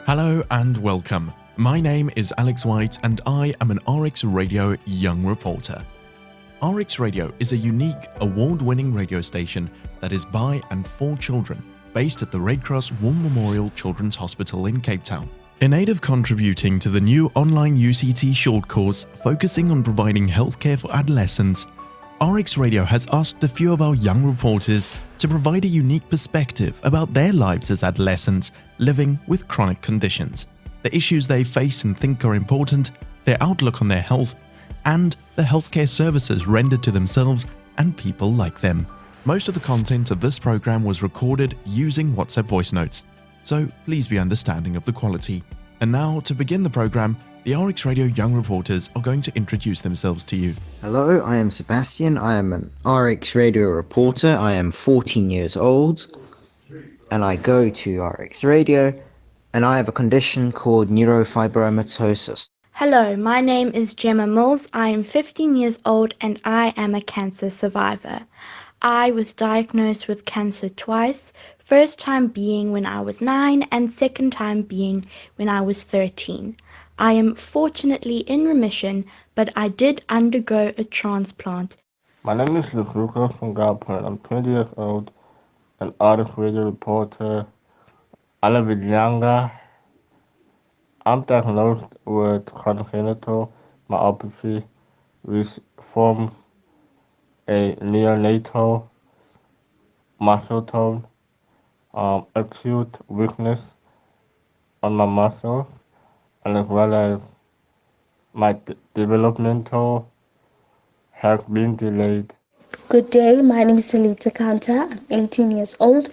Hello and welcome. My name is Alex White and I am an RX Radio Young Reporter. RX Radio is a unique, award-winning radio station that is by and for children, based at the Red Cross War Memorial Children's Hospital in Cape Town. In aid of contributing to the new online UCT short course focusing on providing healthcare for adolescents, RX Radio has asked a few of our young reporters to provide a unique perspective about their lives as adolescents living with chronic conditions, the issues they face and think are important, their outlook on their health, and the healthcare services rendered to themselves and people like them. Most of the content of this program was recorded using WhatsApp voice notes, so please be understanding of the quality. And now, to begin the program, the RX Radio Young Reporters are going to introduce themselves to you. Hello, I am Sebastian. I am an RX Radio reporter. I am 14 years old and I go to RX Radio and I have a condition called neurofibromatosis. Hello, my name is Gemma Mills. I am 15 years old and I am a cancer survivor. I was diagnosed with cancer twice, first time being when I was 9 and second time being when I was 13. I am fortunately in remission, but I did undergo a transplant. My name is Lucas from Galpern. I'm 20 years old, an artist radio reporter. I live in Yanga. I'm diagnosed with congenital myopathy, which forms a neonatal muscle tone, acute weakness on my muscles, and as well as my developmental has been delayed. Good day, my name is Talita Kanta. I'm 18 years old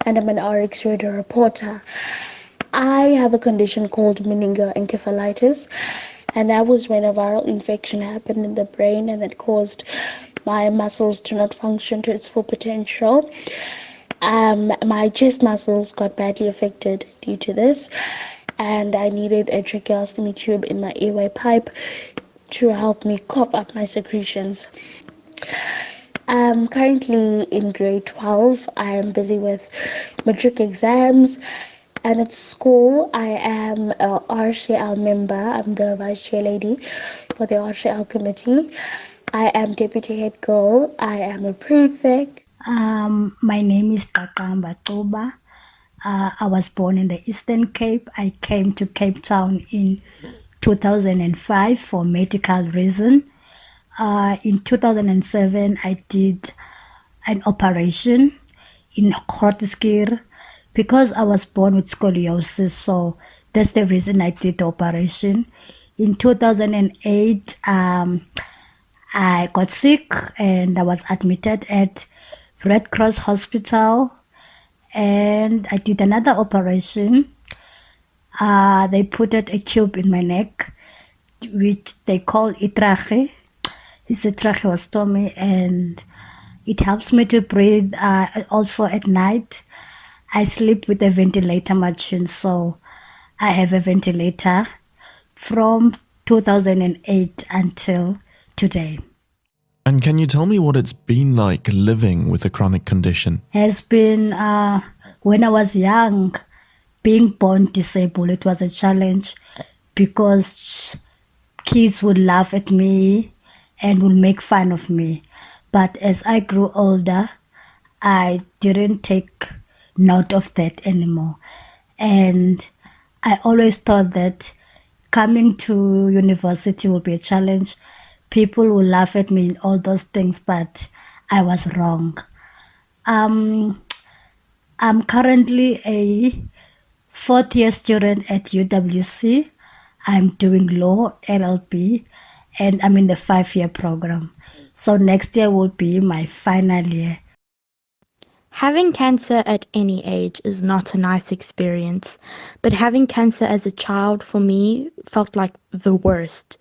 and I'm an RX Radio reporter. I have a condition called meningoencephalitis, and that was when a viral infection happened in the brain and that caused my muscles to not function to its full potential. My chest muscles got badly affected due to this, and I needed a tracheostomy tube in my airway pipe to help me cough up my secretions. I'm currently in grade 12. I am busy with matric exams, and at school I am a RCL member. I'm the vice chair lady for the RCL committee. I am deputy head girl. I am a prefect. My name is Kakamba Toba. I was born in the Eastern Cape. I came to Cape Town in 2005 for medical reason. In 2007, I did an operation in Grooteskier because I was born with scoliosis. So that's the reason I did the operation. In 2008, I got sick and I was admitted at Red Cross Hospital. And I did another operation. They put a tube in my neck, which they call trache. It's a tracheostomy, and it helps me to breathe. Also at night, I sleep with a ventilator machine, so I have a ventilator from 2008 until today. And can you tell me what it's been like living with a chronic condition? Has been, when I was young, being born disabled, it was a challenge because kids would laugh at me and would make fun of me. But as I grew older, I didn't take note of that anymore. And I always thought that coming to university would be a challenge. People will laugh at me and all those things, but I was wrong. I'm currently a fourth year student at UWC. I'm doing law, LLB, and I'm in the 5-year program. So next year will be my final year. Having cancer at any age is not a nice experience, but having cancer as a child for me felt like the worst.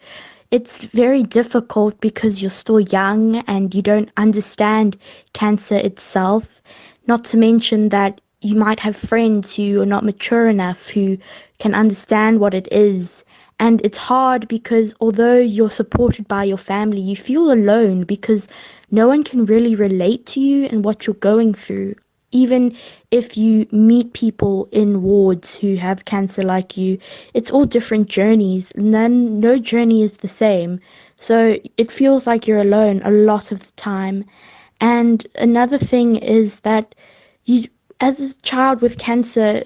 It's very difficult because you're still young and you don't understand cancer itself, not to mention that you might have friends who are not mature enough who can understand what it is. And it's hard because although you're supported by your family, you feel alone because no one can really relate to you and what you're going through. even if you meet people in wards who have cancer like you, it's all different journeys. No journey is the same. So it feels like you're alone a lot of the time. And another thing is that you, as a child with cancer,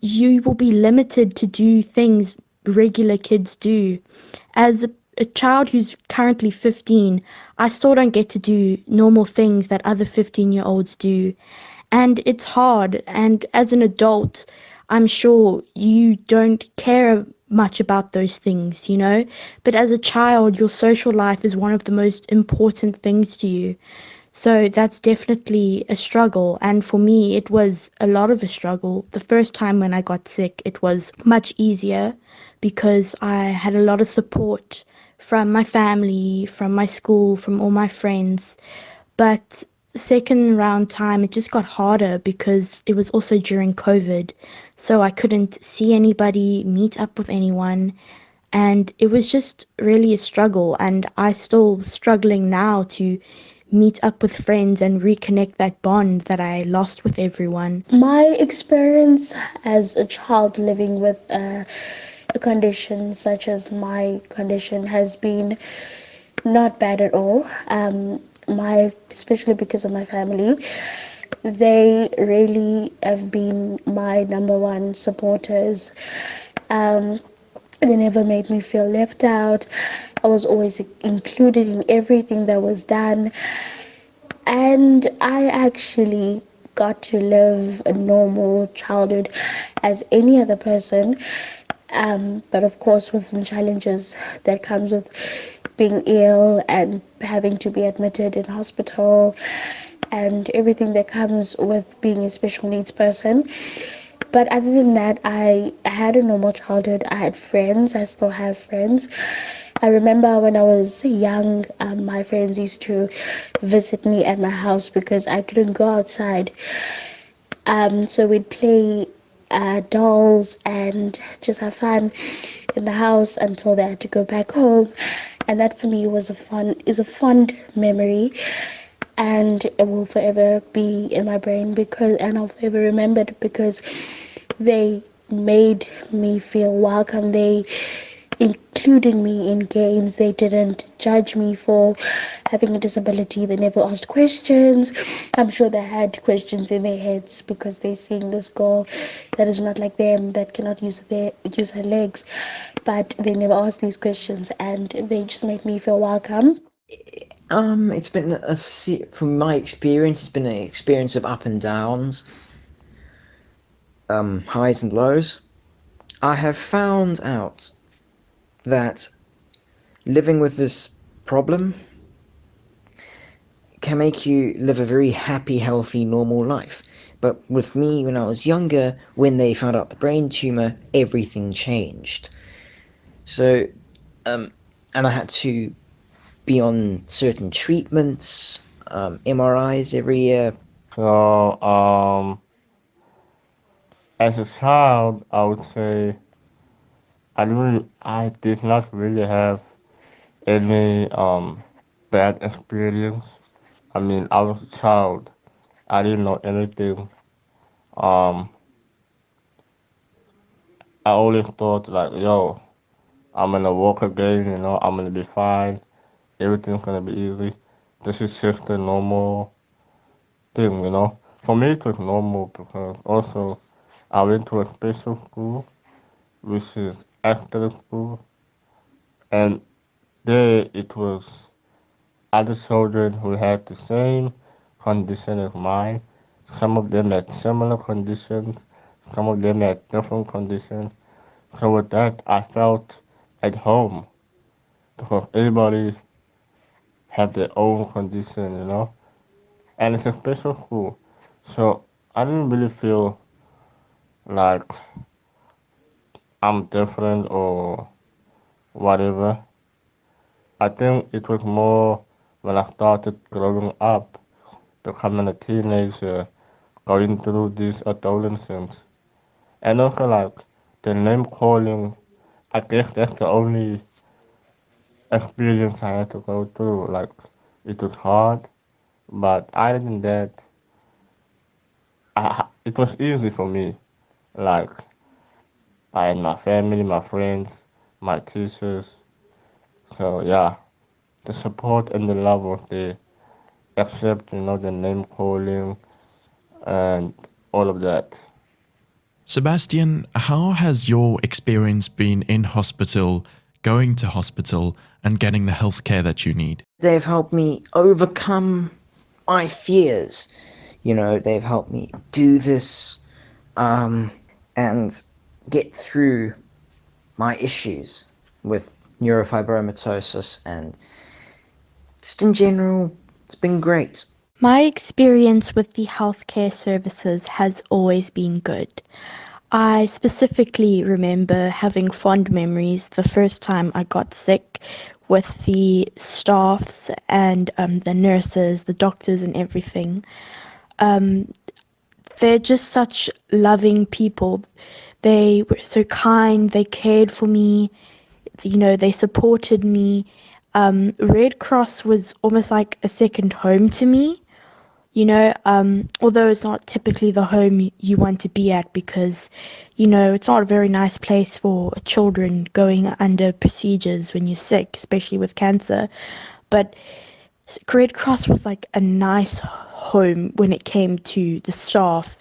you will be limited to do things regular kids do. As a child who's currently 15, I still don't get to do normal things that other 15-year-olds do. And it's hard. And as an adult, I'm sure you don't care much about those things, you know? But as a child, your social life is one of the most important things to you. So that's definitely a struggle. And for me, it was a lot of a struggle. The first time when I got sick, it was much easier because I had a lot of support from my family, from my school, from all my friends. But second round time, it just got harder because it was also during COVID. So I couldn't see anybody, meet up with anyone. And it was just really a struggle. And I still struggling now to meet up with friends and reconnect that bond that I lost with everyone. My experience as a child living with a condition such as my condition has been not bad at all. Especially because of my family, they really have been my number one supporters. Um, they never made me feel left out. I was always included in everything that was done. And I actually got to live a normal childhood as any other person. But of course, with some challenges that comes with being ill and having to be admitted in hospital and everything that comes with being a special needs person. But other than that, I had a normal childhood. I had friends. I still have friends. I remember when I was young, my friends used to visit me at my house because I couldn't go outside. So we'd play dolls and just have fun in the house until they had to go back home. And that for me was a fond memory, and it will forever be in my brain and I'll forever remember it because they made me feel welcome. They included me in games. They didn't judge me for having a disability. They never asked questions. I'm sure they had questions in their heads because they're seeing this girl that is not like them, that cannot use her legs. But they never asked these questions, and they just made me feel welcome. It's been from my experience, it's been an experience of up and downs, highs and lows. I have found out that living with this problem can make you live a very happy, healthy, normal life. But with me, when I was younger, when they found out the brain tumor, everything changed. So, and I had to be on certain treatments, MRIs every year. So, as a child, I would say I did not really have any bad experience. I mean, I was a child. I didn't know anything. Um, I always thought like, yo, I'm gonna walk again. I'm gonna be fine. Everything's gonna be easy. This is just a normal thing. For me, it was normal because also I went to a special school, which is after school, and there it was other children who had the same condition as mine. Some of them had similar conditions, some of them had different conditions. So with that, I felt at home because everybody have their own condition. And it's a special school. So I didn't really feel like I'm different or whatever. I think it was more when I started growing up, becoming a teenager, going through these adolescents. And also like the name calling, I guess that's the only experience I had to go through. Like it was hard, but other than that, it was easy for me. Like, I had my family, my friends, my teachers. So yeah, the support and the love was there. Except, the name calling and all of that. Sebastian, how has your experience been in hospital, going to hospital, and getting the healthcare that you need? They've helped me overcome my fears. They've helped me do this and get through my issues with neurofibromatosis, and just in general, it's been great. My experience with the healthcare services has always been good. I specifically remember having fond memories the first time I got sick with the staffs and the nurses, the doctors, and everything. They're just such loving people. They were so kind, they cared for me, they supported me. Red Cross was almost like a second home to me. Although it's not typically the home you want to be at because, it's not a very nice place for children going under procedures when you're sick, especially with cancer. But Red Cross was like a nice home when it came to the staff.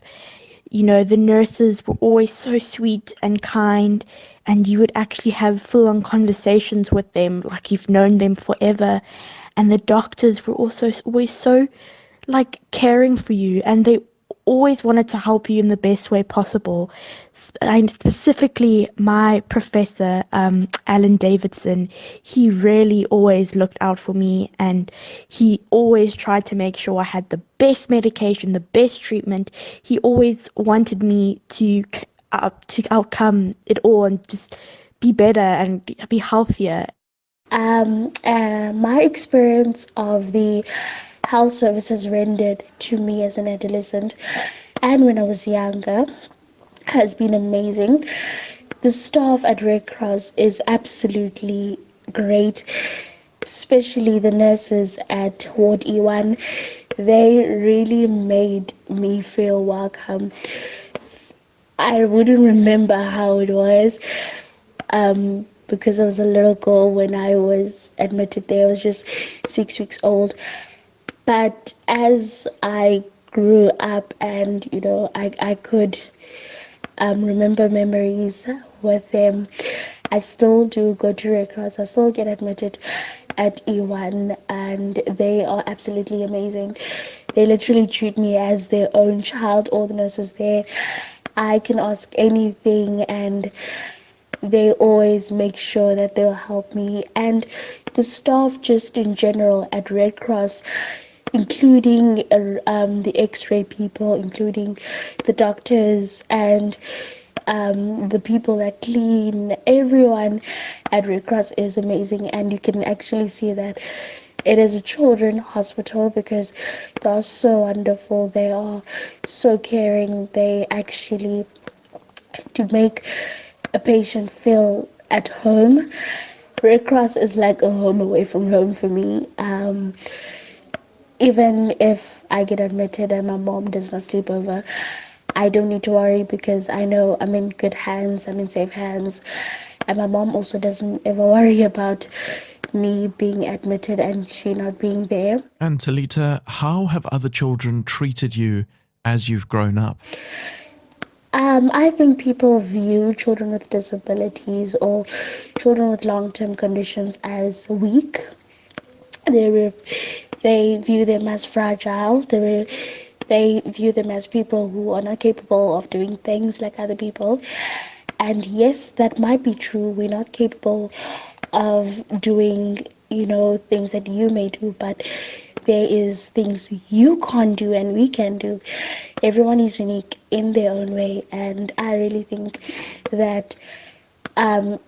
The nurses were always so sweet and kind, and you would actually have full-on conversations with them like you've known them forever. And the doctors were also always so like caring for you, and they always wanted to help you in the best way possible. And specifically my professor, Alan Davidson, he really always looked out for me, and he always tried to make sure I had the best medication, the best treatment. He always wanted me to outcome it all and just be better and be healthier. My experience of the health services rendered to me as an adolescent and when I was younger has been amazing. The staff at Red Cross is absolutely great, especially the nurses at Ward E1. They really made me feel welcome. I wouldn't remember how it was because I was a little girl when I was admitted there. I was just 6 weeks old. But as I grew up and, I could remember memories with them, I still do go to Red Cross. I still get admitted at E1 and they are absolutely amazing. They literally treat me as their own child, all the nurses there. I can ask anything and they always make sure that they'll help me. And the staff just in general at Red Cross, including the x-ray people, including the doctors and the people that clean, everyone at Red Cross is amazing. And you can actually see that it is a children's hospital because they are so wonderful. They are so caring. They actually, to make a patient feel at home, Red Cross is like a home away from home for me. Even if I get admitted and my mom does not sleep over, I don't need to worry because I know I'm in good hands, I'm in safe hands. And my mom also doesn't ever worry about me being admitted and she not being there. And Talita, how have other children treated you as you've grown up? I think people view children with disabilities or children with long-term conditions as weak. They view them as fragile. They view them as people who are not capable of doing things like other people. And yes, that might be true. We're not capable of doing, things that you may do, but there is things you can't do and we can do. Everyone is unique in their own way, and I really think that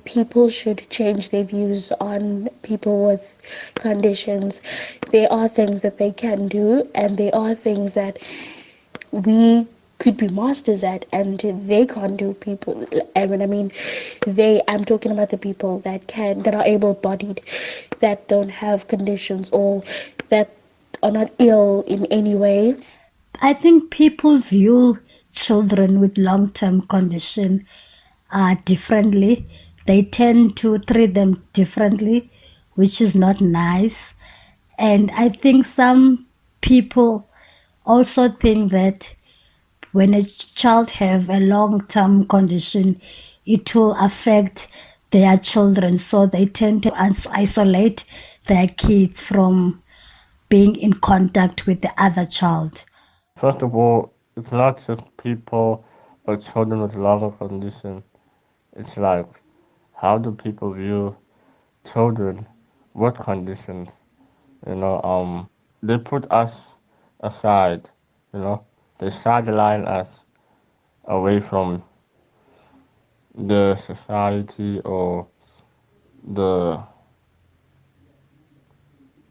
people should change their views on people with conditions. There are things that they can do, and there are things that we could be masters at, and they can't do. People, and when I mean they, I'm talking about the people that are able-bodied, that don't have conditions or that are not ill in any way. I think people view children with long-term condition differently. They tend to treat them differently, which is not nice. And I think some people also think that when a child have a long-term condition, it will affect their children. So they tend to isolate their kids from being in contact with the other child. First of all, it's not just people or children with lung condition. It's like, how do people view children with conditions? You know, they put us aside. You know, they sideline us away from the society or the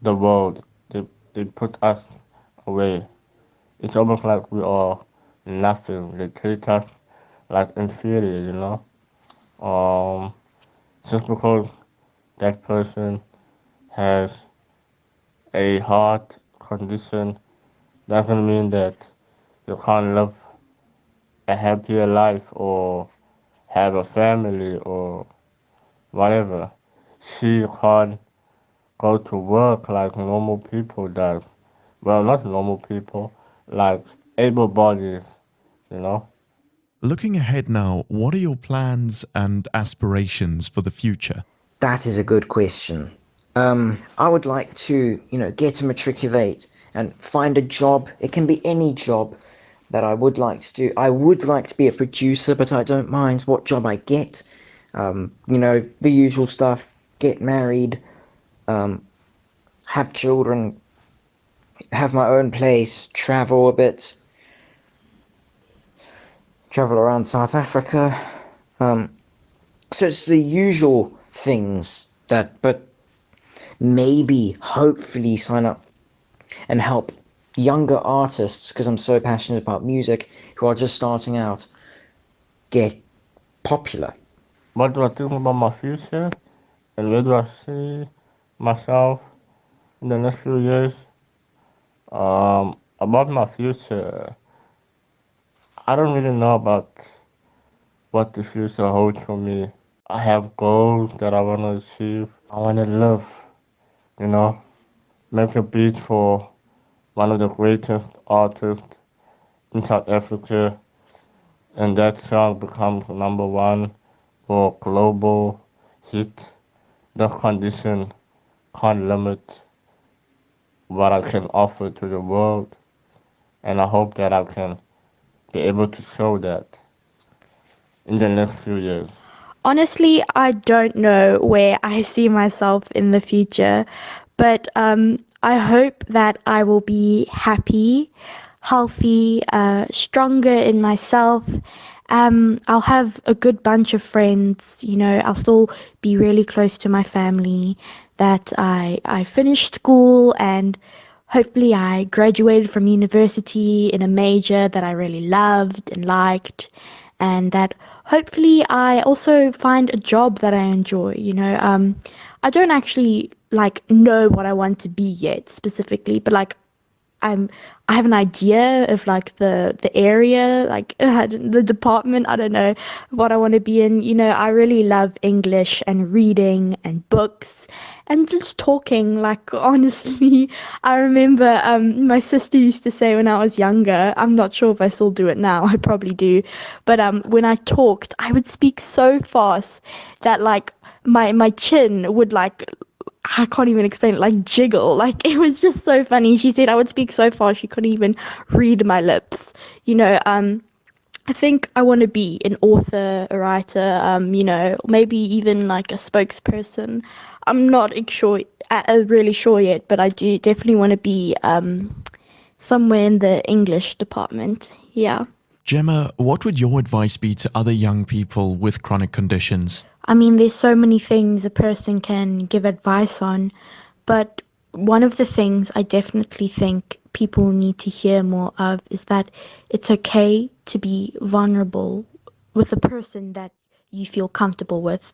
the world. They put us away. It's almost like we are nothing. They treat us like inferior, you know. Um, just because that person has a heart condition doesn't mean that you can't live a happier life or have a family or whatever. She can't go to work like normal people does. Well, not normal people, like able bodies, you know. Looking ahead now, what are your plans and aspirations for the future? That is a good question. I would like to, get to matriculate and find a job. It can be any job that I would like to do. I would like to be a producer, but I don't mind what job I get. The usual stuff, get married, have children, have my own place, travel a bit, travel around South Africa. So it's the usual things but maybe, hopefully, sign up and help younger artists, because I'm so passionate about music, who are just starting out, get popular. What do I think about my future and where do I see myself in the next few years? About my future, I don't really know about what the future holds for me. I have goals that I want to achieve. I want to live, you know, make a beat for one of the greatest artists in South Africa, and that song becomes number one for global hit. The condition can't limit what I can offer to the world, and I hope that I can be able to show that in the next few years. Honestly, I don't know where I see myself in the future, but I hope that I will be happy, healthy, stronger in myself. I'll have a good bunch of friends, I'll still be really close to my family, that I finished school and hopefully I graduated from university in a major that I really loved and liked, and that hopefully I also find a job that I enjoy. I don't actually know what I want to be yet specifically, but I have an idea of the area, the department. I don't know what I want to be in. I really love English and reading and books and just talking. Like, honestly, I remember my sister used to say when I was younger, I'm not sure if I still do it now, I probably do, but when I talked, I would speak so fast that my chin would I can't even explain it, jiggle. It was just so funny. She said I would speak so fast she couldn't even read my lips. I think I want to be an author, a writer, maybe even like a spokesperson. I'm not really sure yet, but I do definitely want to be somewhere in the English department. Yeah. Gemma, what would your advice be to other young people with chronic conditions? I mean, there's so many things a person can give advice on, but one of the things I definitely think people need to hear more of is that it's okay to be vulnerable with a person that you feel comfortable with,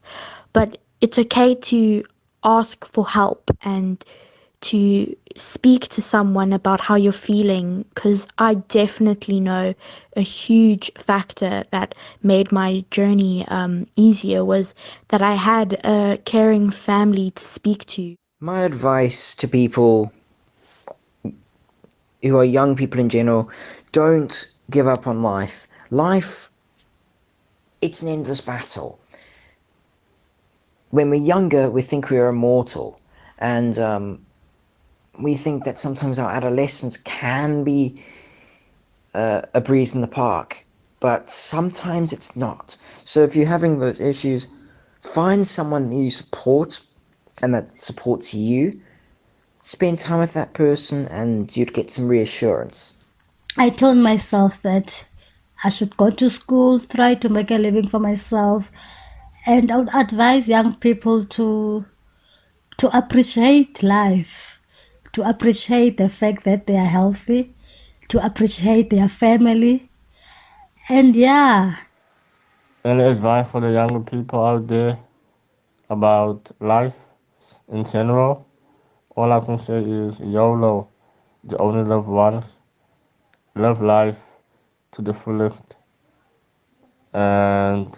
but it's okay to ask for help and to speak to someone about how you're feeling, because I definitely know a huge factor that made my journey easier was that I had a caring family to speak to. My advice to people who are young people in general, don't give up on life. Life, it's an endless battle. When we're younger, we think we're immortal, and we think that sometimes our adolescence can be a breeze in the park, but sometimes it's not. So if you're having those issues, find someone that you support and that supports you. Spend time with that person and you'd get some reassurance. I told myself that I should go to school, try to make a living for myself, and I would advise young people to appreciate life, to appreciate the fact that they are healthy, to appreciate their family, and yeah. Any advice for the younger people out there about life in general? All I can say is YOLO, you only live once. Live life to the fullest and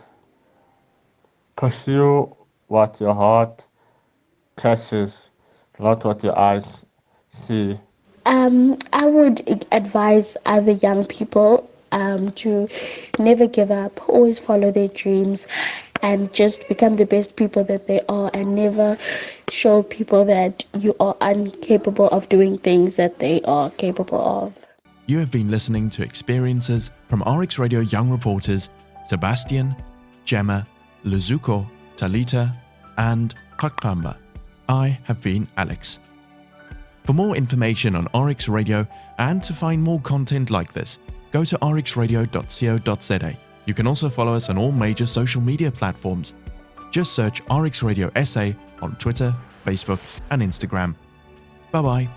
pursue what your heart catches, not what your eyes see. I would advise other young people to never give up, always follow their dreams, and just become the best people that they are, and never show people that you are incapable of doing things that they are capable of. You have been listening to experiences from RX Radio Young Reporters Sebastian, Gemma, Luzuko, Talita, and Kakamba. I have been Alex. For more information on RX Radio and to find more content like this, go to rxradio.co.za. You can also follow us on all major social media platforms. Just search RX Radio SA on Twitter, Facebook, and Instagram. Bye-bye.